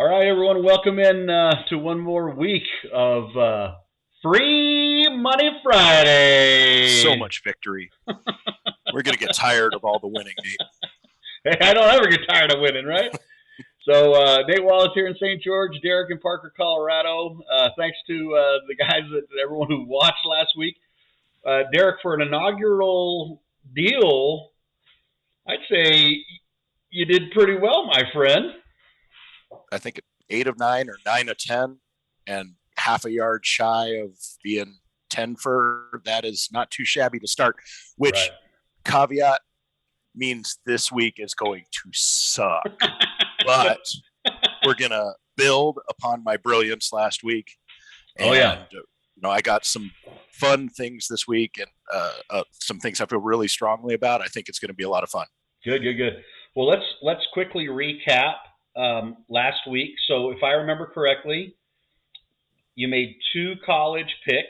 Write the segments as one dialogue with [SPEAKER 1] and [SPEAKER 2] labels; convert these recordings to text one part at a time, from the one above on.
[SPEAKER 1] All right, everyone, welcome in to one more week of Free Money
[SPEAKER 2] So
[SPEAKER 1] Friday.
[SPEAKER 2] much victory. We're going to get tired of all the winning, Nate.
[SPEAKER 1] Hey, I don't ever get tired of winning, right? So Nate Wallace here in St. George, Derek in Parker, Colorado. Thanks to the guys, everyone who watched last week. Derek, for an inaugural deal, I'd say you did pretty well, my friend.
[SPEAKER 2] I think 8 of 9 or 9 of 10, and half a yard shy of being 10 for that is not too shabby to start,
[SPEAKER 1] Right.
[SPEAKER 2] which caveat means this week is going to suck. But we're going to build upon my brilliance last week.
[SPEAKER 1] Oh,
[SPEAKER 2] And,
[SPEAKER 1] yeah.
[SPEAKER 2] I got some fun things this week and some things I feel really strongly about. I think it's going to be a lot of fun.
[SPEAKER 1] Good. Well, let's quickly recap last week. So, if I remember correctly, you made two college picks,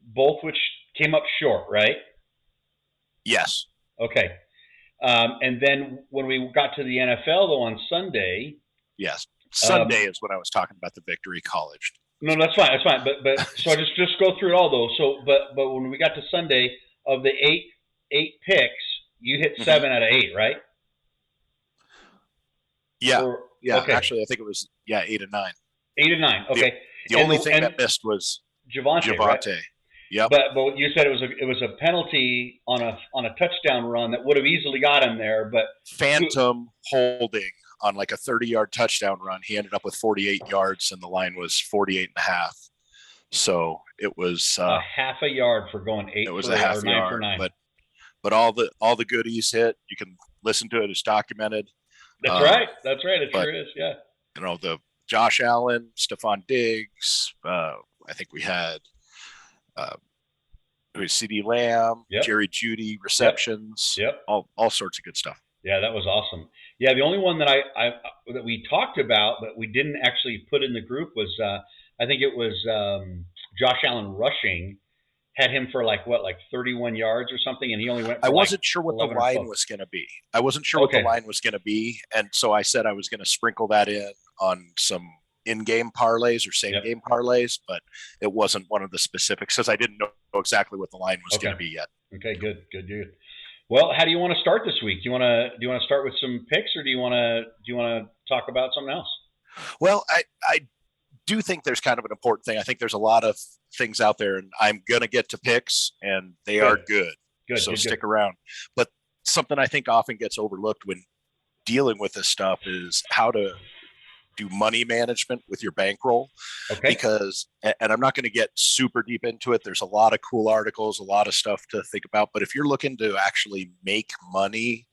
[SPEAKER 1] both which came up short, right?
[SPEAKER 2] Yes.
[SPEAKER 1] Okay. And then when we got to the NFL though on Sunday,
[SPEAKER 2] Yes.
[SPEAKER 1] um,
[SPEAKER 2] Sunday is when I was talking about the victory college.
[SPEAKER 1] no, that's fine, that's fine. But so I just go through it all though. So, but when we got to Sunday, of the eight picks, you hit
[SPEAKER 2] Mm-hmm.
[SPEAKER 1] 7 out of 8, right?
[SPEAKER 2] Yeah.
[SPEAKER 1] Or
[SPEAKER 2] Yeah.
[SPEAKER 1] okay,
[SPEAKER 2] Actually, I think it was, 8 and 9.
[SPEAKER 1] 8 and 9.
[SPEAKER 2] The,
[SPEAKER 1] Okay,
[SPEAKER 2] the
[SPEAKER 1] and
[SPEAKER 2] only
[SPEAKER 1] the
[SPEAKER 2] thing that missed was
[SPEAKER 1] Javante, right?
[SPEAKER 2] Javante. Yep.
[SPEAKER 1] But you said it was a penalty on a touchdown run that would have easily got him there. But
[SPEAKER 2] Phantom holding on like a 30-yard touchdown run. He ended up with 48 yards, and the line was 48 and a half. So it was
[SPEAKER 1] a half a yard for going
[SPEAKER 2] it
[SPEAKER 1] eight
[SPEAKER 2] was a
[SPEAKER 1] for or
[SPEAKER 2] half
[SPEAKER 1] 9 for
[SPEAKER 2] yard,
[SPEAKER 1] 9.
[SPEAKER 2] but all the goodies hit. You can listen to it; it's documented.
[SPEAKER 1] That's
[SPEAKER 2] Um,
[SPEAKER 1] right. That's right. It
[SPEAKER 2] but
[SPEAKER 1] sure is. Yeah.
[SPEAKER 2] the Josh Allen, Stephon Diggs. I think we had uh, it was CD Lamb,
[SPEAKER 1] Yep.
[SPEAKER 2] Jerry Judy
[SPEAKER 1] Yep.
[SPEAKER 2] receptions,
[SPEAKER 1] Yep.
[SPEAKER 2] all sorts of good stuff.
[SPEAKER 1] Yeah, that was awesome. Yeah, the only one that I that we talked about but we didn't actually put in the group was I think it was Josh Allen rushing had him for like 31 yards or something, and he only went
[SPEAKER 2] I
[SPEAKER 1] for like
[SPEAKER 2] wasn't sure what the
[SPEAKER 1] 11 or
[SPEAKER 2] line
[SPEAKER 1] 12.
[SPEAKER 2] was going to be. I wasn't sure what the
[SPEAKER 1] Okay.
[SPEAKER 2] line was going to be, and so I said I was going to sprinkle that in on some in-game parlays or
[SPEAKER 1] Yep.
[SPEAKER 2] same-game parlays, but it wasn't one of the specifics because I didn't know exactly what the line was going
[SPEAKER 1] Okay.
[SPEAKER 2] to be yet.
[SPEAKER 1] Okay. Good. Well, how do you want to start this week? Do you want to start with some picks, or do you want to talk about something else?
[SPEAKER 2] Well, I do think there's kind of an important thing. I think there's a lot of things out there, and I'm going to get to picks, and they
[SPEAKER 1] Good.
[SPEAKER 2] are good.
[SPEAKER 1] Good.
[SPEAKER 2] So
[SPEAKER 1] Good. Good.
[SPEAKER 2] stick around. But something I think often gets overlooked when dealing with this stuff is how to do money management with your bankroll.
[SPEAKER 1] Okay.
[SPEAKER 2] Because, and I'm not going to get super deep into it, there's a lot of cool articles, a lot of stuff to think about. But if you're looking to actually make money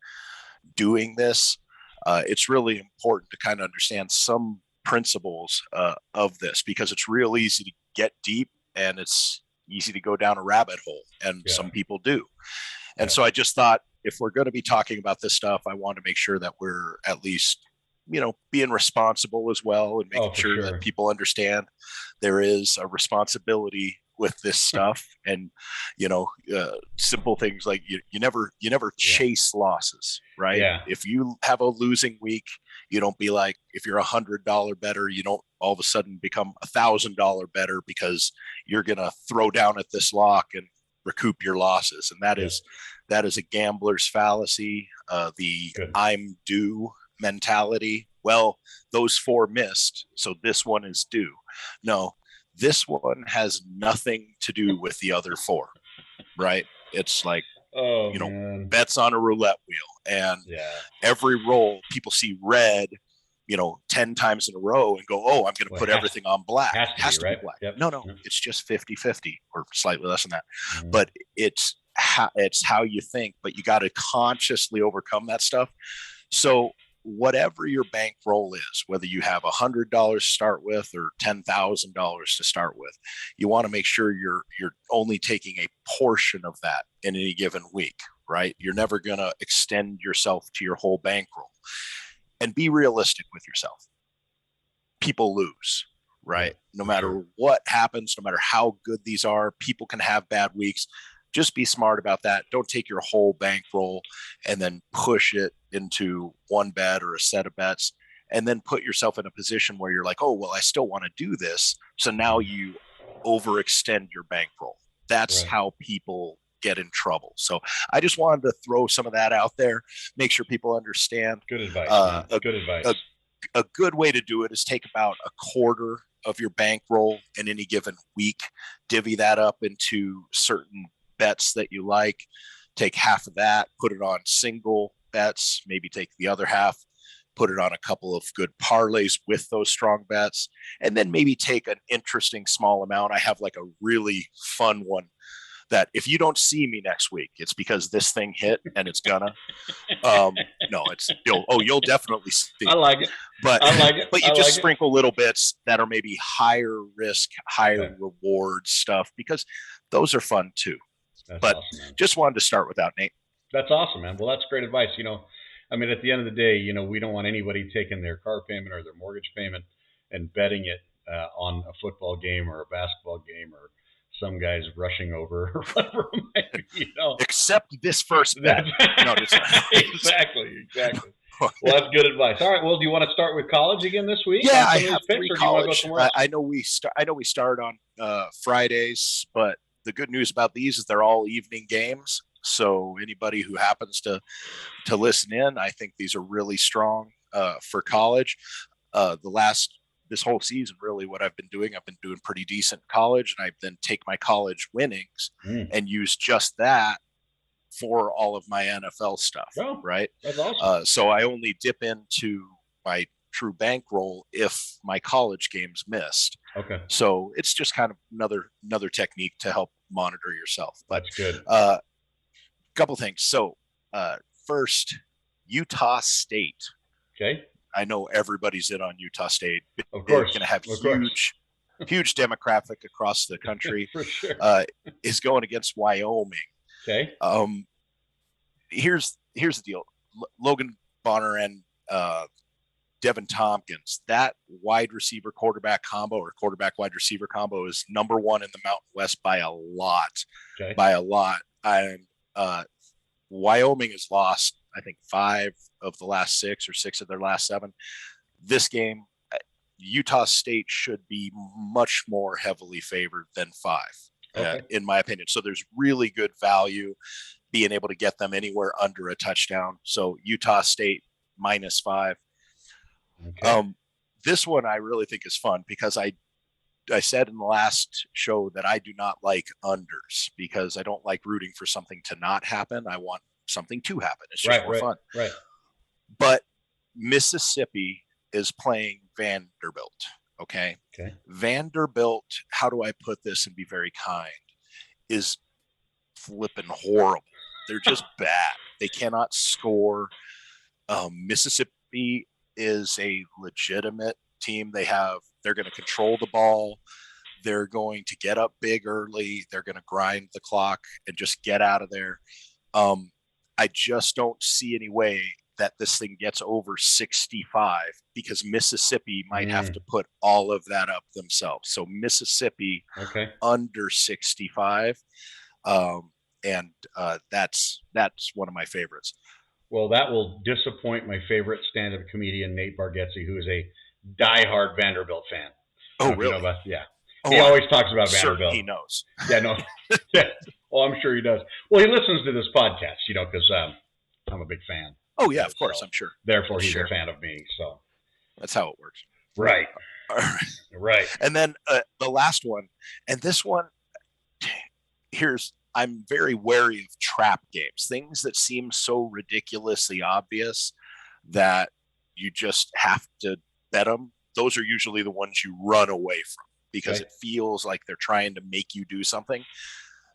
[SPEAKER 2] doing this, it's really important to kind of understand some principles of this, because it's real easy to get deep and it's easy to go down a rabbit hole, and
[SPEAKER 1] Yeah.
[SPEAKER 2] some people do. And
[SPEAKER 1] Yeah.
[SPEAKER 2] so I just thought, if we're going to be talking about this stuff, I want to make sure that we're at least, being responsible as well, and making
[SPEAKER 1] Oh, for
[SPEAKER 2] sure that
[SPEAKER 1] sure.
[SPEAKER 2] people understand there is a responsibility with this stuff. And simple things like you never
[SPEAKER 1] Yeah.
[SPEAKER 2] chase losses, right?
[SPEAKER 1] Yeah.
[SPEAKER 2] If you have a losing week, you don't be like, if you're $100 better, you don't all of a sudden become $1,000 better because you're gonna throw down at this lock and recoup your losses. And that
[SPEAKER 1] Yeah.
[SPEAKER 2] is a gambler's fallacy. The
[SPEAKER 1] Good.
[SPEAKER 2] I'm due mentality. Well, those four missed, so this one is due. No, this one has nothing to do with the other four, right? It's like,
[SPEAKER 1] Oh man.
[SPEAKER 2] bets on a roulette wheel, and
[SPEAKER 1] Yeah.
[SPEAKER 2] every roll people see red, 10 times in a row and go, oh, I'm going to
[SPEAKER 1] Well,
[SPEAKER 2] put everything on black.
[SPEAKER 1] has
[SPEAKER 2] It
[SPEAKER 1] to be
[SPEAKER 2] has to be
[SPEAKER 1] right.
[SPEAKER 2] black.
[SPEAKER 1] Yep.
[SPEAKER 2] No,
[SPEAKER 1] Yep.
[SPEAKER 2] it's just 50-50 or slightly less than that.
[SPEAKER 1] Mm-hmm.
[SPEAKER 2] But it's how you think, but you got to consciously overcome that stuff. So whatever your bankroll is, whether you have $100 to start with or $10,000 to start with, you want to make sure you're only taking a portion of that in any given week, right? You're never going to extend yourself to your whole bankroll. And be realistic with yourself. People lose,
[SPEAKER 1] Yeah.
[SPEAKER 2] right? No
[SPEAKER 1] For
[SPEAKER 2] matter
[SPEAKER 1] sure.
[SPEAKER 2] what happens, no matter how good these are, people can have bad weeks. Just be smart about that. Don't take your whole bankroll and then push it into one bet or a set of bets and then put yourself in a position where you're like, oh, well, I still want to do this. So now you overextend your bankroll. That's how people get in trouble. So I just wanted to throw some of that out there, make sure people understand.
[SPEAKER 1] Good advice. Good advice.
[SPEAKER 2] A good way to do it is take about a quarter of your bankroll in any given week, divvy that up into certain bets that you like, take half of that, put it on single bets, maybe take the other half, put it on a couple of good parlays with those strong bets, and then maybe take an interesting small amount. I have like a really fun one that if you don't see me next week, it's because this thing hit, and it's gonna. No, it's you'll definitely see.
[SPEAKER 1] I like it.
[SPEAKER 2] But
[SPEAKER 1] I like it.
[SPEAKER 2] But you just sprinkle little bits that are maybe higher risk, higher reward stuff, because those are fun too.
[SPEAKER 1] That's
[SPEAKER 2] but
[SPEAKER 1] awesome,
[SPEAKER 2] just wanted to start with that, Nate.
[SPEAKER 1] That's awesome, man. Well, that's great advice. I mean, at the end of the day, we don't want anybody taking their car payment or their mortgage payment and betting it on a football game or a basketball game or some guys rushing over or whatever it might be,
[SPEAKER 2] Except this first bet. No,
[SPEAKER 1] exactly. Well, that's good advice. All right. Well, do you want to start with college again this week?
[SPEAKER 2] Yeah, I have
[SPEAKER 1] picks,
[SPEAKER 2] 3
[SPEAKER 1] or
[SPEAKER 2] college.
[SPEAKER 1] Do you want to go somewhere else?
[SPEAKER 2] I know we start on Fridays, but the good news about these is they're all evening games. So anybody who happens to listen in, I think these are really strong for college. This whole season, really, what I've been doing pretty decent in college, and I then take my college winnings and use just that for all of my NFL stuff.
[SPEAKER 1] Oh,
[SPEAKER 2] right?
[SPEAKER 1] That's awesome.
[SPEAKER 2] So I only dip into my true bankroll if my college games missed.
[SPEAKER 1] Okay.
[SPEAKER 2] So it's just kind of another technique to help monitor yourself. But
[SPEAKER 1] that's good.
[SPEAKER 2] Couple things. So first, Utah State.
[SPEAKER 1] Okay.
[SPEAKER 2] I know everybody's in on Utah State.
[SPEAKER 1] Of course.
[SPEAKER 2] Going to have huge demographic across the country.
[SPEAKER 1] For sure.
[SPEAKER 2] Is going against Wyoming.
[SPEAKER 1] Okay.
[SPEAKER 2] Here's the deal. Logan Bonner and Devin Tompkins, that wide receiver quarterback combo or quarterback wide receiver combo is number 1 in the Mountain West by a lot.
[SPEAKER 1] Okay.
[SPEAKER 2] By a lot. And Wyoming has lost, I think, 5 of the last 6 or 6 of their last 7. This game, Utah State should be much more heavily favored than 5, in my opinion. So there's really good value being able to get them anywhere under a touchdown. So Utah State -5.
[SPEAKER 1] Okay.
[SPEAKER 2] This one I really think is fun because I said in the last show that I do not like unders because I don't like rooting for something to not happen. I want something to happen. It's just more fun.
[SPEAKER 1] Right.
[SPEAKER 2] But Mississippi is playing Vanderbilt. Okay. Vanderbilt, how do I put this and be very kind, is flipping horrible. They're just bad. They cannot score. Mississippi is a legitimate team. They're going to control the ball. They're going to get up big early. They're going to grind the clock and just get out of there. I just don't see any way that this thing gets over 65 because Mississippi might have to put all of that up themselves. So Mississippi under 65. And that's one of my favorites.
[SPEAKER 1] Well, that will disappoint my favorite stand-up comedian, Nate Bargatze, who is a diehard Vanderbilt fan.
[SPEAKER 2] Oh, really?
[SPEAKER 1] He always talks about Vanderbilt.
[SPEAKER 2] He knows.
[SPEAKER 1] Yeah, no. Well, I'm sure he does. Well, he listens to this podcast, because I'm a big fan.
[SPEAKER 2] Oh, yeah, of course, I'm sure.
[SPEAKER 1] Therefore, he's a fan of me. So
[SPEAKER 2] that's how it works.
[SPEAKER 1] Right.
[SPEAKER 2] All right.
[SPEAKER 1] Right.
[SPEAKER 2] And then the last one, and this one, I'm very wary of trap games, things that seem so ridiculously obvious that you just have to bet them. Those are usually the ones you run away from because it feels like they're trying to make you do something.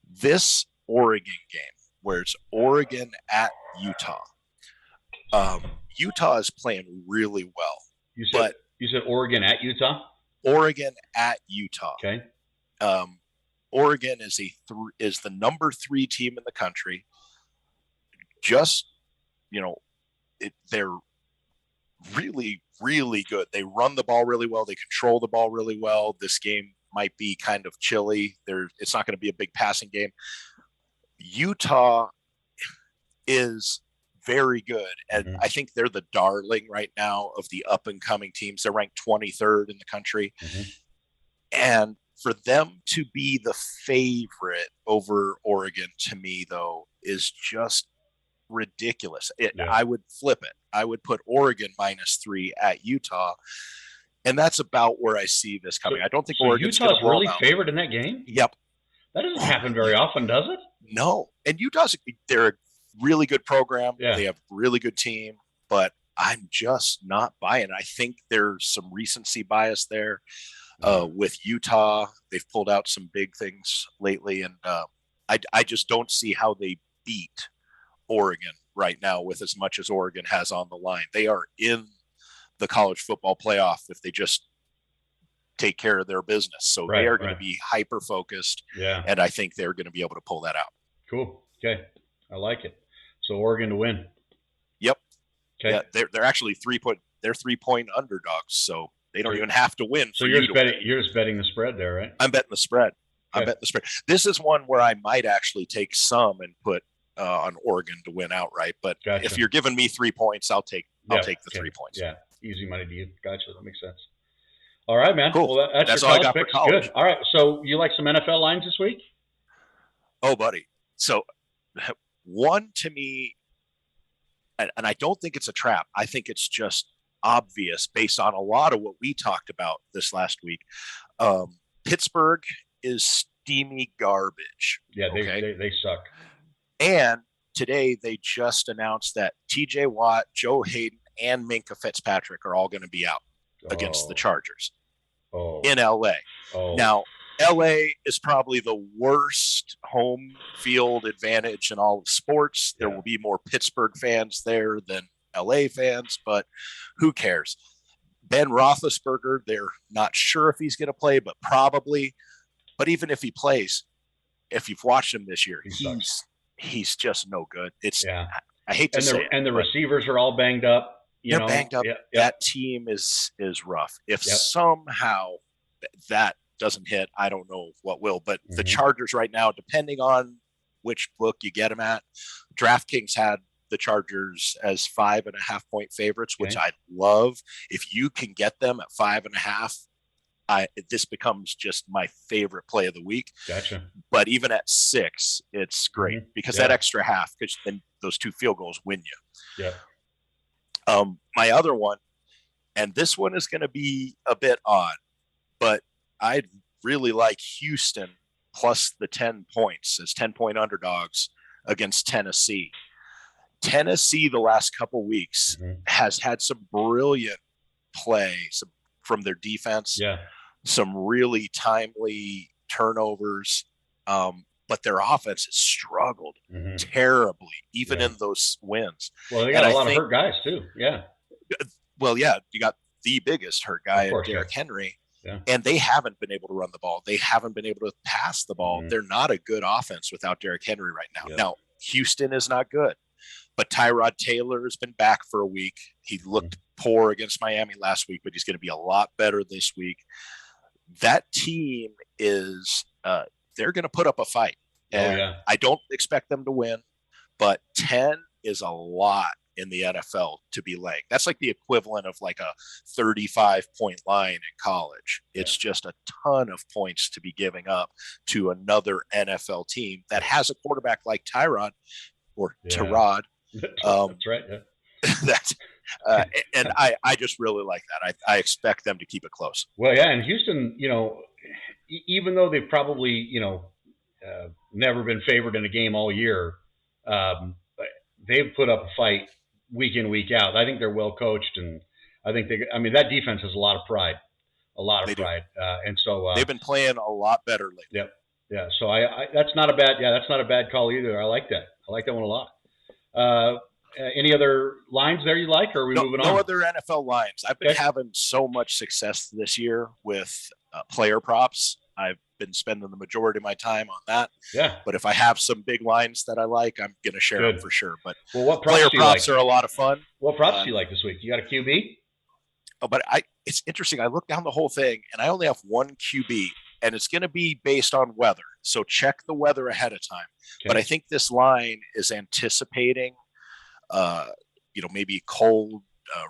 [SPEAKER 2] This Oregon game, where it's Oregon at Utah, Utah is playing really well.
[SPEAKER 1] You said Oregon at Utah?
[SPEAKER 2] Oregon at Utah.
[SPEAKER 1] Okay.
[SPEAKER 2] Oregon is the number 3 team in the country. Just, they're really, really good. They run the ball really well. They control the ball really well. This game might be kind of chilly. It's not going to be a big passing game. Utah is very good. And I think they're the darling right now of the up and coming teams. They're ranked 23rd in the country. And for them to be the favorite over Oregon, to me, though, is just ridiculous. I would flip it. I would put Oregon -3 at Utah. And that's about where I see this coming. I don't think Oregon's going to blow
[SPEAKER 1] really favored in that game?
[SPEAKER 2] Yep.
[SPEAKER 1] That doesn't happen very often, does it?
[SPEAKER 2] No. And they're a really good program.
[SPEAKER 1] Yeah.
[SPEAKER 2] They have a really good team, but I'm just not buying. I think there's some recency bias there with Utah. They've pulled out some big things lately, and I just don't see how they beat Oregon right now with as much as Oregon has on the line. They are in the college football playoff if they just take care of their business. So they are going to be hyper focused.
[SPEAKER 1] Yeah.
[SPEAKER 2] And I think they're going to be able to pull that out.
[SPEAKER 1] Cool. Okay. I like it. So Oregon to win.
[SPEAKER 2] Yep.
[SPEAKER 1] Okay.
[SPEAKER 2] Yeah, they're actually 3-point underdogs. So they don't even have to win.
[SPEAKER 1] So you're just betting the spread there, right?
[SPEAKER 2] I'm betting the spread. Okay. I'm betting the spread. This is one where I might actually take some and put on Oregon to win outright. But if you're giving me 3 points, I'll take the 3 points.
[SPEAKER 1] Yeah. Easy money to you. Gotcha. That makes sense. All right, man.
[SPEAKER 2] Cool.
[SPEAKER 1] Well, that's your
[SPEAKER 2] all I got
[SPEAKER 1] picks.
[SPEAKER 2] for college.
[SPEAKER 1] Good. All right. So you like some NFL lines this week?
[SPEAKER 2] Oh, buddy. So one to me, and I don't think it's a trap. I think it's just obvious based on a lot of what we talked about this last week. Pittsburgh is steamy garbage.
[SPEAKER 1] Yeah, they suck.
[SPEAKER 2] And today they just announced that TJ Watt, Joe Hayden, and Minkah Fitzpatrick are all going to be out against the Chargers in LA. Now, LA is probably the worst home field advantage in all of sports. There will be more Pittsburgh fans there than LA fans, but who cares? Ben Roethlisberger, they're not sure if he's going to play, but probably. But even if he plays, if you've watched him this year, he's just no good. I hate to say it.
[SPEAKER 1] And the receivers are all banged up.
[SPEAKER 2] They're banged up. That team is rough. If somehow that doesn't hit, I don't know what will. But the Chargers right now, depending on which book you get them at, DraftKings had the Chargers as 5.5-point favorites, which I love. If you can get them at 5.5, this becomes just my favorite play of the week.
[SPEAKER 1] Gotcha.
[SPEAKER 2] But even at 6, it's great because that extra half, because then those 2 field goals win you.
[SPEAKER 1] Yeah.
[SPEAKER 2] My other one, and this one is going to be a bit odd, but I'd really like Houston plus the 10 points as 10-point underdogs against Tennessee. Tennessee, the last couple weeks, has had some brilliant play from their defense. Yeah. Some really timely turnovers. But their offense has struggled terribly, even in those wins.
[SPEAKER 1] Well, they got a lot of hurt guys too. Yeah.
[SPEAKER 2] Well, yeah, you got the biggest hurt guy, Derrek Henry, and they haven't been able to run the ball. They haven't been able to pass the ball. They're not a good offense without Derrek Henry right now. Now, Houston is not good, but Tyrod Taylor has been back for a week. He looked poor against Miami last week, but he's going to be a lot better this week. That team is they're going to put up a fight. And I don't expect them to win, but 10 is a lot in the NFL to be laying. That's like the equivalent of like a 35-point line in college. It's just a ton of points to be giving up to another NFL team that has a quarterback like Tyrod or Tyrod.
[SPEAKER 1] That's right.
[SPEAKER 2] Yeah. And I just really like that. I expect them to keep it close.
[SPEAKER 1] Well, yeah, and Houston, even though they've probably, never been favored in a game all year, they've put up a fight week in, week out. I think they're well coached, and I think that defense has a lot of pride, and so
[SPEAKER 2] they've been playing a lot better lately.
[SPEAKER 1] Yep. Yeah. So that's not a bad call either. I like that. I like that one a lot. Any other lines there you like, or are we moving on?
[SPEAKER 2] No other NFL lines. I've been having so much success this year with player props. I've been spending the majority of my time on that.
[SPEAKER 1] Yeah.
[SPEAKER 2] But if I have some big lines that I like, I'm going to share them for sure. But
[SPEAKER 1] what
[SPEAKER 2] player props are a lot of fun.
[SPEAKER 1] What props do you like this week? You got a QB?
[SPEAKER 2] Oh, but it's interesting. I looked down the whole thing, and I only have one QB, and it's going to be based on weather. So check the weather ahead of time. Okay. But I think this line is anticipating maybe cold,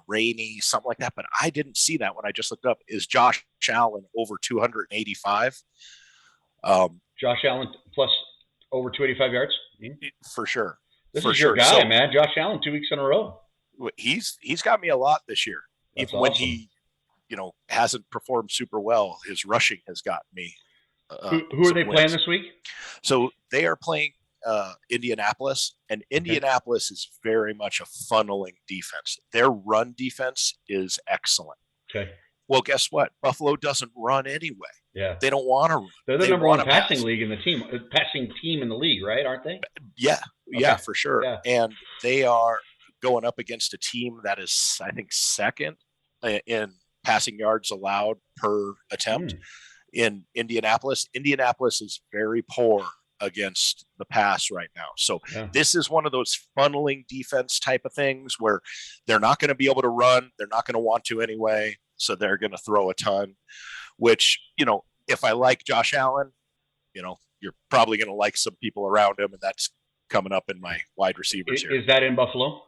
[SPEAKER 2] rainy, something like that. But I didn't see that when I just looked up. Is Josh Allen over 285?
[SPEAKER 1] Josh Allen plus over 285 yards?
[SPEAKER 2] For sure.
[SPEAKER 1] This
[SPEAKER 2] for
[SPEAKER 1] is your
[SPEAKER 2] sure.
[SPEAKER 1] guy,
[SPEAKER 2] So,
[SPEAKER 1] man. Josh Allen, 2 weeks in a row.
[SPEAKER 2] He's got me a lot this year.
[SPEAKER 1] That's
[SPEAKER 2] Even
[SPEAKER 1] awesome.
[SPEAKER 2] when he, hasn't performed super well, his rushing has gotten me.
[SPEAKER 1] Who are they playing this week?
[SPEAKER 2] So they are playing Indianapolis, and Indianapolis is very much a funneling defense. Their run defense is excellent.
[SPEAKER 1] Okay.
[SPEAKER 2] Well, guess what? Buffalo doesn't run anyway.
[SPEAKER 1] Yeah.
[SPEAKER 2] They don't want to run.
[SPEAKER 1] They're the number one passing team in the league, right? Aren't they?
[SPEAKER 2] Yeah. Okay. Yeah, for sure.
[SPEAKER 1] Yeah.
[SPEAKER 2] And they are going up against a team that is, I think, second in passing yards allowed per attempt in Indianapolis. Indianapolis is very poor against the pass right now. So this is one of those funneling defense type of things where they're not going to be able to run. They're not going to want to anyway. So they're going to throw a ton, which, if I like Josh Allen, you're probably going to like some people around him, and that's coming up in my wide receivers here.
[SPEAKER 1] Is that in Buffalo?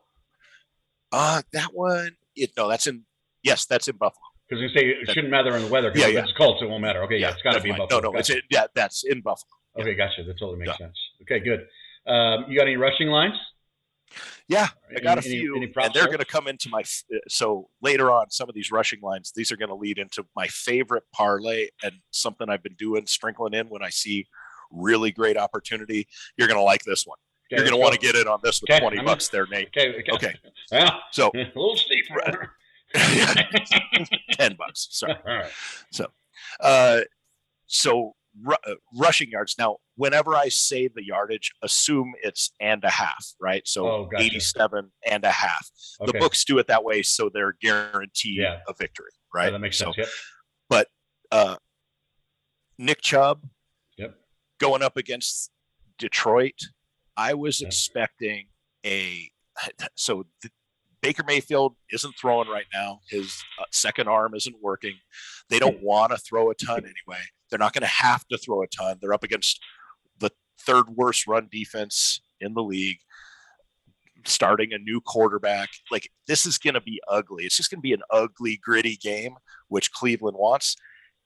[SPEAKER 2] That one, that's in Buffalo.
[SPEAKER 1] Because you say it shouldn't matter in the weather. Because if it's Colts, it won't matter. Okay, it's got to be in Buffalo.
[SPEAKER 2] No,
[SPEAKER 1] gotcha.
[SPEAKER 2] That's in Buffalo.
[SPEAKER 1] Okay, gotcha. That totally makes sense. Okay, good. You got any rushing lines?
[SPEAKER 2] Yeah, I got a few, and they're going to come into my. So later on, some of these rushing lines, these are going to lead into my favorite parlay and something I've been doing, sprinkling in when I see really great opportunity. You're going to like this one. Okay, you're going to want to get in on this with $20 there, Nate. Okay.
[SPEAKER 1] Well,
[SPEAKER 2] so
[SPEAKER 1] a little steep.
[SPEAKER 2] $10. Sorry.
[SPEAKER 1] All
[SPEAKER 2] right. So rushing yards. Now, whenever I say the yardage, assume it's and a half, right? So 87 and a half. The books do it that way, so they're guaranteed a victory, right?
[SPEAKER 1] That makes sense.
[SPEAKER 2] But Nick Chubb going up against Detroit, I was expecting Baker Mayfield isn't throwing right now. His second arm isn't working. They don't want to throw a ton anyway. They're not going to have to throw a ton. They're up against the third worst run defense in the league, starting a new quarterback. Like, this is going to be ugly. It's just going to be an ugly, gritty game, which Cleveland wants.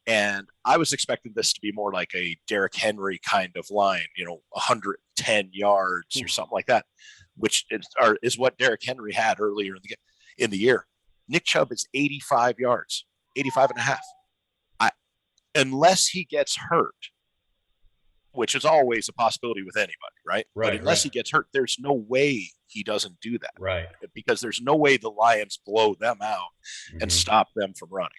[SPEAKER 2] And I was expecting this to be more like a Derrick Henry kind of line, 110 yards or something like that, which is what Derrick Henry had earlier in the year. Nick Chubb is 85 yards, 85 and a half. Unless he gets hurt, which is always a possibility with anybody, right? But unless he gets hurt, there's no way he doesn't do that.
[SPEAKER 1] Right.
[SPEAKER 2] Because there's no way the Lions blow them out and stop them from running.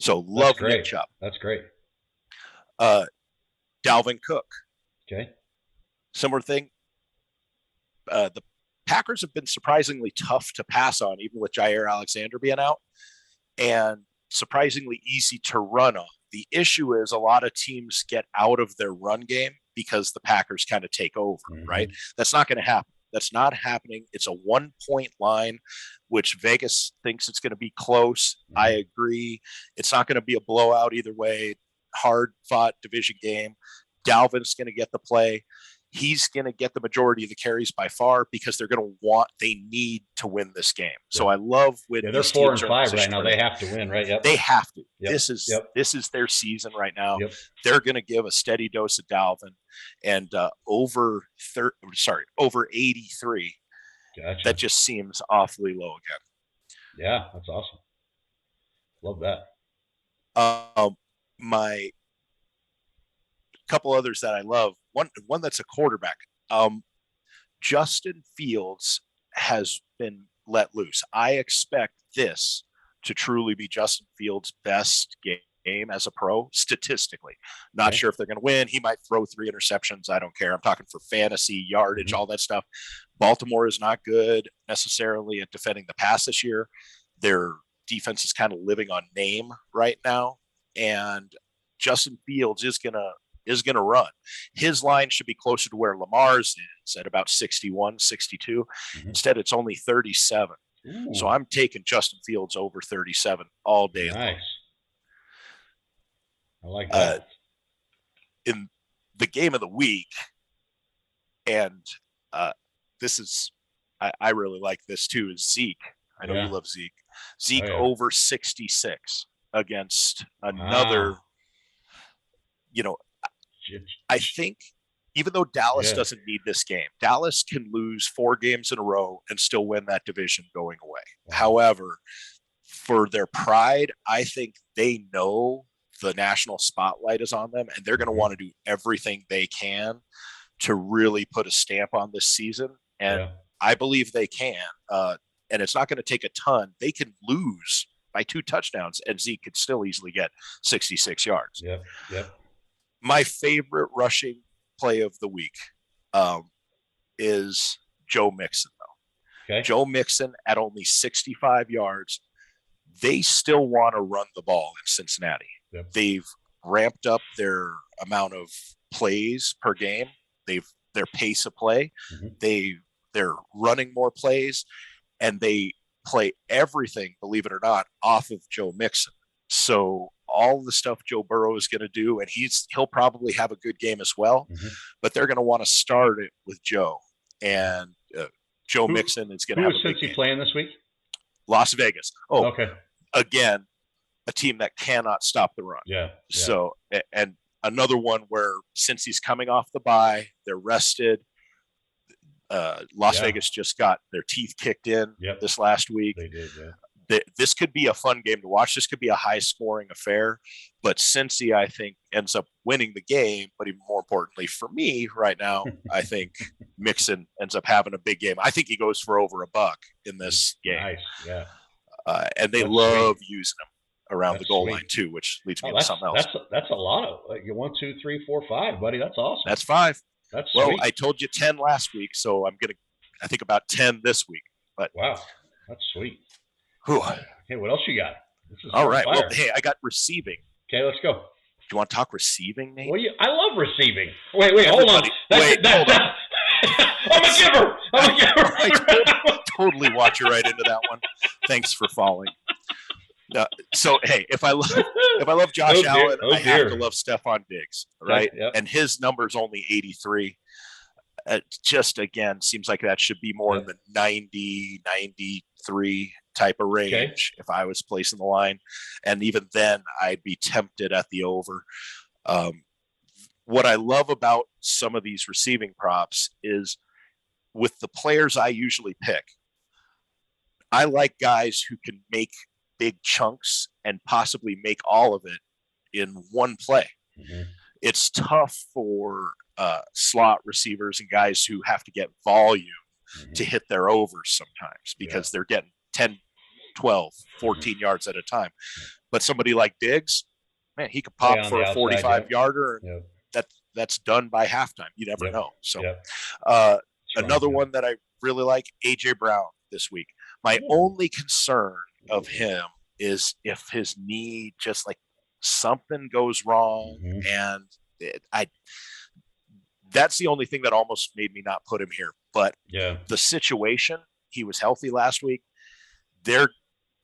[SPEAKER 2] So love Nick Chubb.
[SPEAKER 1] That's great.
[SPEAKER 2] Dalvin Cook.
[SPEAKER 1] Okay.
[SPEAKER 2] Similar thing. The Packers have been surprisingly tough to pass on, even with Jair Alexander being out, and surprisingly easy to run on. The issue is a lot of teams get out of their run game because the Packers kind of take over, right? That's not going to happen. That's not happening. It's a 1-point line, which Vegas thinks it's going to be close. I agree. It's not going to be a blowout either way. Hard fought division game. Dalvin's going to get the play. He's going to get the majority of the carries by far because they need to win this game. So I love when
[SPEAKER 1] they're 4-5 right now. They have to win, right? Yep.
[SPEAKER 2] They have to. Yep. This is their season right now. Yep. They're going to give a steady dose of Dalvin, and over 83.
[SPEAKER 1] Gotcha.
[SPEAKER 2] That just seems awfully low again.
[SPEAKER 1] Yeah, that's awesome. Love
[SPEAKER 2] that. My couple others that I love. One that's a quarterback. Justin Fields has been let loose. I expect this to truly be Justin Fields' best game as a pro, statistically. Not sure if they're going to win. He might throw 3 interceptions. I don't care. I'm talking for fantasy, yardage, all that stuff. Baltimore is not good necessarily at defending the pass this year. Their defense is kind of living on name right now. And Justin Fields is going to run. His line should be closer to where Lamar's is at about 61, 62. Instead, it's only 37. Ooh. So I'm taking Justin Fields over 37 all day long.
[SPEAKER 1] I like that.
[SPEAKER 2] In the game of the week, and this is I really like this too, is Zeke. I know you love Zeke. Zeke over 66 against another, I think even though Dallas doesn't need this game, Dallas can lose 4 games in a row and still win that division going away. Wow. However, for their pride, I think they know the national spotlight is on them, and they're going to want to do everything they can to really put a stamp on this season. And I believe they can. And it's not going to take a ton. They can lose by 2 touchdowns, and Zeke could still easily get 66 yards.
[SPEAKER 1] Yep.
[SPEAKER 2] My favorite rushing play of the week is Joe Mixon, though. Okay. Joe Mixon at only 65 yards. They still want to run the ball in Cincinnati. Yep. They've ramped up their amount of plays per game. Their pace of play. They're running more plays, and they play everything, believe it or not, off of Joe Mixon. So all the stuff Joe Burrow is going to do, and he'll probably have a good game as well, but they're going to want to start it with Joe. And Joe Mixon is going to have a big game.
[SPEAKER 1] Who is Cincy playing this week?
[SPEAKER 2] Las Vegas. Oh, okay. Again, a team that cannot stop the run.
[SPEAKER 1] Yeah.
[SPEAKER 2] So, and another one where since he's coming off the bye, they're rested. Las Vegas just got their teeth kicked in this last week.
[SPEAKER 1] They did,
[SPEAKER 2] This could be a fun game to watch. This could be a high-scoring affair. But Cincy, I think, ends up winning the game. But even more importantly for me right now, I think Mixon ends up having a big game. I think he goes for over $1 in this game.
[SPEAKER 1] Nice, yeah.
[SPEAKER 2] And they love using him around the goal line too, which leads me to something else.
[SPEAKER 1] That's a lot of 1, 2, 3, 4, 5, buddy. That's awesome.
[SPEAKER 2] That's 5.
[SPEAKER 1] That's
[SPEAKER 2] well,
[SPEAKER 1] sweet.
[SPEAKER 2] I told you 10 last week, so I'm gonna I think about 10 this week. But
[SPEAKER 1] wow, that's sweet.
[SPEAKER 2] Whew.
[SPEAKER 1] Hey, what else you got?
[SPEAKER 2] This is all right. Fire. Well, hey, I got receiving.
[SPEAKER 1] Okay, let's go.
[SPEAKER 2] Do you want to talk receiving, Nate?
[SPEAKER 1] Well, I love receiving. Wait, hold on.
[SPEAKER 2] Hold on.
[SPEAKER 1] I'm a giver.
[SPEAKER 2] I totally watch you right into that one. Thanks for falling. So hey, if I love Josh Allen, I have to love Stephon Diggs, right? Yep. And his number's only 83. Just again, seems like that should be more in the 90, 93 type of range if I was placing the line. And even then, I'd be tempted at the over. What I love about some of these receiving props is with the players I usually pick, I like guys who can make big chunks and possibly make all of it in one play. It's tough for slot receivers and guys who have to get volume to hit their overs sometimes because they're getting 10, 12, 14 yards at a time. But somebody like Diggs, man, he could pop for a 45-yarder. That's done by halftime. You never know. So another one that I really like, A.J. Brown this week. My only concern of him is if his knee just like something goes wrong and that's the only thing that almost made me not put him here. But the situation, he was healthy last week. They're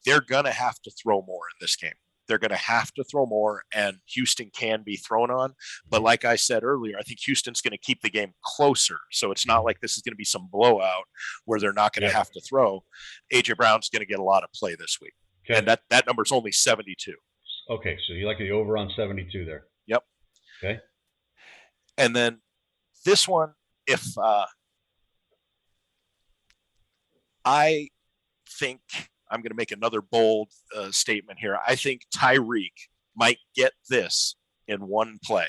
[SPEAKER 2] going to have to throw more in this game. They're going to have to throw more, and Houston can be thrown on. But like I said earlier, I think Houston's going to keep the game closer. So it's not like this is going to be some blowout where they're not going to have to throw. A.J. Brown's going to get a lot of play this week. Okay. And that number's only 72.
[SPEAKER 1] Okay, so you like the over on 72 there.
[SPEAKER 2] Yep.
[SPEAKER 1] Okay.
[SPEAKER 2] And then this one, if I think I'm going to make another bold statement here. I think Tyreek might get this in one play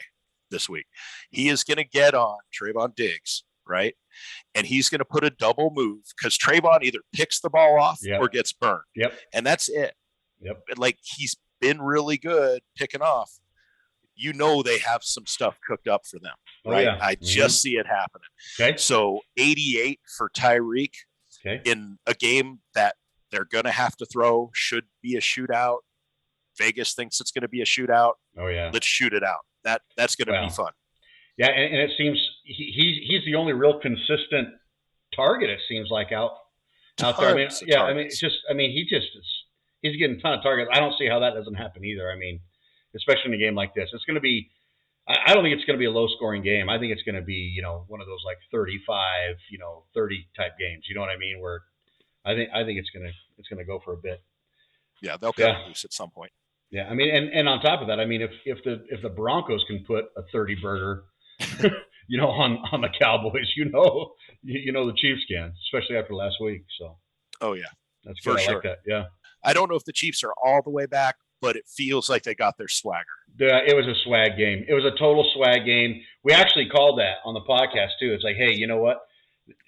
[SPEAKER 2] this week. He is going to get on Trayvon Diggs, right? And he's going to put a double move because Trayvon either picks the ball off or gets burned.
[SPEAKER 1] Yep.
[SPEAKER 2] And that's it.
[SPEAKER 1] Yep.
[SPEAKER 2] Like he's been really good picking off. You know they have some stuff cooked up for them, right? I just see it happening.
[SPEAKER 1] Okay.
[SPEAKER 2] So 88 for Tyreek in a game that they're going to have to throw, should be a shootout. Vegas thinks it's going to be a shootout.
[SPEAKER 1] Oh, yeah.
[SPEAKER 2] Let's shoot it out. That's going to be fun.
[SPEAKER 1] Yeah, and it seems he's the only real consistent target, it seems like, out there. I mean, he's getting a ton of targets. I don't see how that doesn't happen either. I mean, especially in a game like this. It's going to be I don't think it's going to be a low scoring game. I think it's going to be, one of those like 35, 30 type games. You know what I mean? Where I think it's going to go for a bit.
[SPEAKER 2] Yeah, they'll cut
[SPEAKER 1] Yeah.
[SPEAKER 2] it loose at some point.
[SPEAKER 1] Yeah. I mean, and on top of that, I mean, if the Broncos can put a 30 burger, on the Cowboys, the Chiefs can, especially after last week. So.
[SPEAKER 2] Oh yeah,
[SPEAKER 1] That's good.
[SPEAKER 2] for
[SPEAKER 1] I
[SPEAKER 2] sure.
[SPEAKER 1] like that. Yeah.
[SPEAKER 2] I don't know if the Chiefs are all the way back, but it feels like they got their swagger.
[SPEAKER 1] Yeah, it was a swag game. It was a total swag game. We actually called that on the podcast too. It's like, hey, you know what?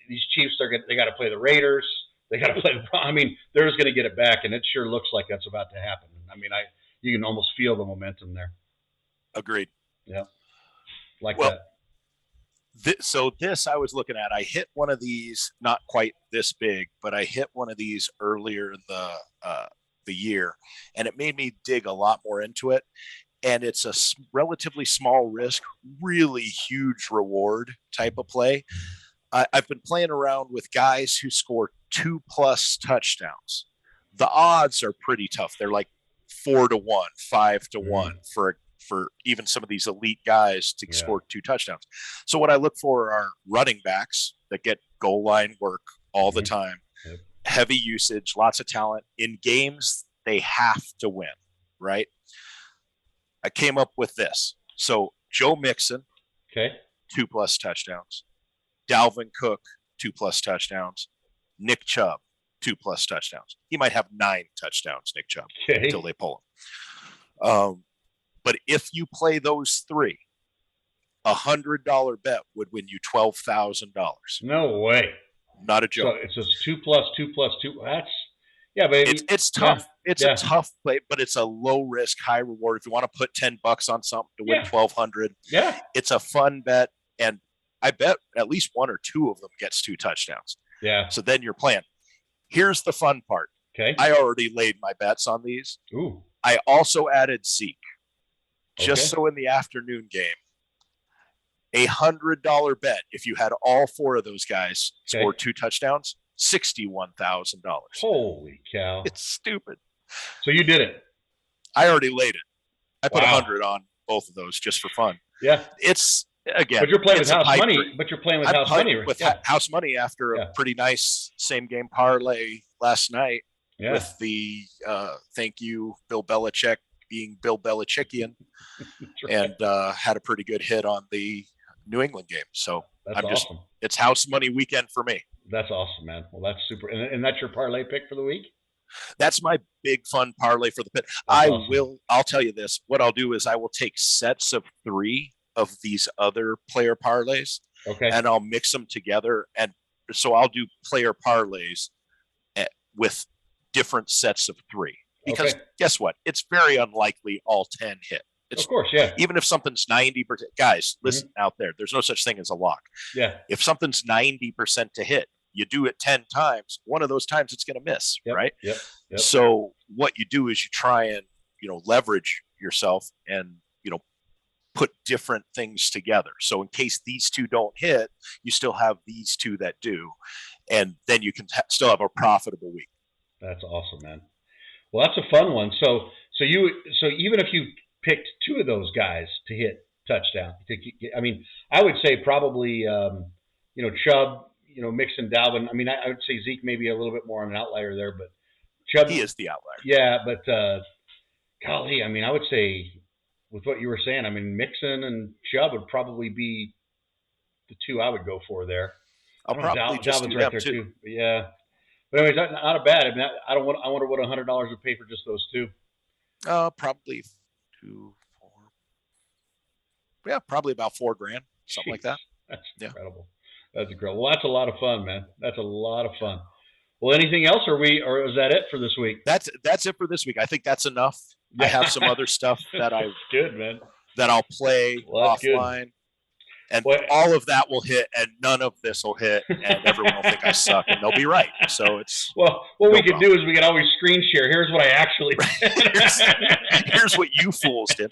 [SPEAKER 1] These Chiefs, they got to play the Raiders. They got to play the. I mean, they're just going to get it back, and it sure looks like that's about to happen. I mean, you can almost feel the momentum there.
[SPEAKER 2] Agreed.
[SPEAKER 1] Yeah, that.
[SPEAKER 2] This I was looking at. I hit one of these, not quite this big, but I hit one of these earlier in the year, and it made me dig a lot more into it. And it's a relatively small risk, really huge reward type of play. I've been playing around with guys who score 2+ touchdowns. The odds are pretty tough. They're like 4-1, 5-1 for even some of these elite guys to score 2 touchdowns. So what I look for are running backs that get goal line work all the time, heavy usage, lots of talent in games they have to win, right? I came up with this. So Joe Mixon, 2+ touchdowns. Dalvin Cook, 2+ touchdowns. Nick Chubb, 2+ touchdowns. He might have 9 touchdowns, Nick Chubb, until they pull him. But if you play those 3, $100 bet would win you $12,000.
[SPEAKER 1] No way.
[SPEAKER 2] Not a joke.
[SPEAKER 1] So it's just 2+, 2+2. That's baby.
[SPEAKER 2] It's tough. Yeah. It's a tough play, but it's a low risk, high reward. If you want to put $10 on something to win $1,200, it's a fun bet, and I bet at least 1 or 2 of them gets 2 touchdowns.
[SPEAKER 1] Yeah.
[SPEAKER 2] So then you're playing. Here's the fun part.
[SPEAKER 1] Okay.
[SPEAKER 2] I already laid my bets on these.
[SPEAKER 1] Ooh.
[SPEAKER 2] I also added Zeke, just so in the afternoon game. $100 bet if you had all 4 of those guys score 2 touchdowns, $61,000.
[SPEAKER 1] Holy cow!
[SPEAKER 2] It's stupid.
[SPEAKER 1] So you did it.
[SPEAKER 2] I already laid it. I put 100 on both of those just for fun.
[SPEAKER 1] Yeah.
[SPEAKER 2] It's again.
[SPEAKER 1] But you're playing with house money. But you're playing with house money.
[SPEAKER 2] With house money after a pretty nice same game parlay last night with the thank you Bill Belichick being Bill Belichickian, and had a pretty good hit on the New England game. So
[SPEAKER 1] that's awesome.
[SPEAKER 2] It's house money weekend for me.
[SPEAKER 1] That's awesome, man. Well, that's super. And that's your parlay pick for the week?
[SPEAKER 2] That's my big fun parlay for the pit. I'll tell you this. What I'll do is I will take sets of 3 of these other player parlays, and I'll mix them together. And so I'll do player parlays with different sets of 3. Because guess what? It's very unlikely all 10 hit.
[SPEAKER 1] Of course, yeah.
[SPEAKER 2] Even if something's 90%, guys, listen out there. There's no such thing as a lock.
[SPEAKER 1] Yeah.
[SPEAKER 2] If something's 90% to hit, you do it 10 times. One of those times it's going to miss, right?
[SPEAKER 1] Yep.
[SPEAKER 2] So what you do is you try and leverage yourself and put different things together. So in case these 2 don't hit, you still have these 2 that do, and then you can still have a profitable week.
[SPEAKER 1] That's awesome, man. Well, that's a fun one. So even if you picked 2 of those guys to hit touchdown, I mean, I would say probably Chubb, Mixon, Dalvin. I mean, I would say Zeke maybe a little bit more on an outlier there, but Chubb,
[SPEAKER 2] he is the outlier.
[SPEAKER 1] Yeah, but golly, I mean, I would say with what you were saying, I mean, Mixon and Chubb would probably be the 2 I would go for there.
[SPEAKER 2] I'll probably just
[SPEAKER 1] Dalvin's
[SPEAKER 2] do
[SPEAKER 1] right
[SPEAKER 2] them
[SPEAKER 1] there too. But yeah. But anyways, not a bad. I mean, I wonder what $100 would pay for just those 2.
[SPEAKER 2] Probably 2, 4. Yeah, probably about $4,000, something like that.
[SPEAKER 1] That's incredible. That's incredible. Well, that's a lot of fun, man. That's a lot of fun. Well, anything else, or is that it for this week?
[SPEAKER 2] That's it for this week. I think that's enough. I have some other stuff that
[SPEAKER 1] good, man.
[SPEAKER 2] That I'll play offline. Good. And all of that will hit, and none of this will hit, and everyone will think I suck, and they'll be right. So it's
[SPEAKER 1] what we could do is we could always screen share. Here's what I actually
[SPEAKER 2] did. Here's what you fools did.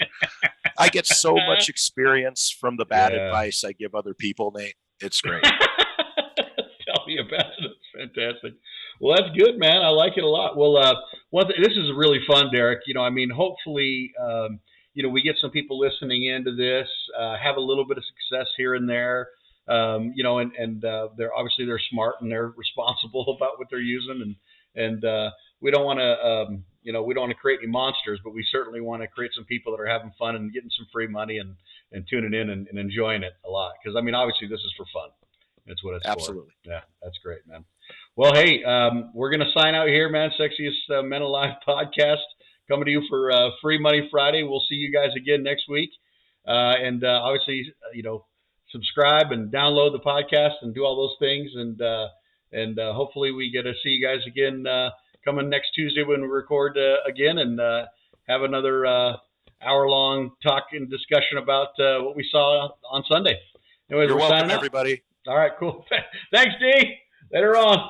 [SPEAKER 2] I get so much experience from the bad advice I give other people, Nate. It's great.
[SPEAKER 1] Tell me about it. It's fantastic. Well, that's good, man. I like it a lot. Well, this is really fun, Derek. I mean, hopefully, we get some people listening into this, have a little bit of success here and there. And they're smart and they're responsible about what they're using, and we don't want to, we don't want to create any monsters, but we certainly want to create some people that are having fun and getting some free money and tuning in and enjoying it a lot. Because obviously this is for fun. That's what it's
[SPEAKER 2] Absolutely.
[SPEAKER 1] for. Yeah, that's great, man. Well, hey, we're gonna sign out here, man. Sexiest Men Alive podcast coming to you for Free Money Friday. We'll see you guys again next week, and obviously, subscribe and download the podcast and do all those things, and hopefully we get to see you guys again coming next Tuesday when we record again and have another hour-long talk and discussion about what we saw on Sunday. Anyways,
[SPEAKER 2] You're
[SPEAKER 1] we're
[SPEAKER 2] welcome,
[SPEAKER 1] signing out.
[SPEAKER 2] everybody.
[SPEAKER 1] All right, cool. Thanks, D. Later on.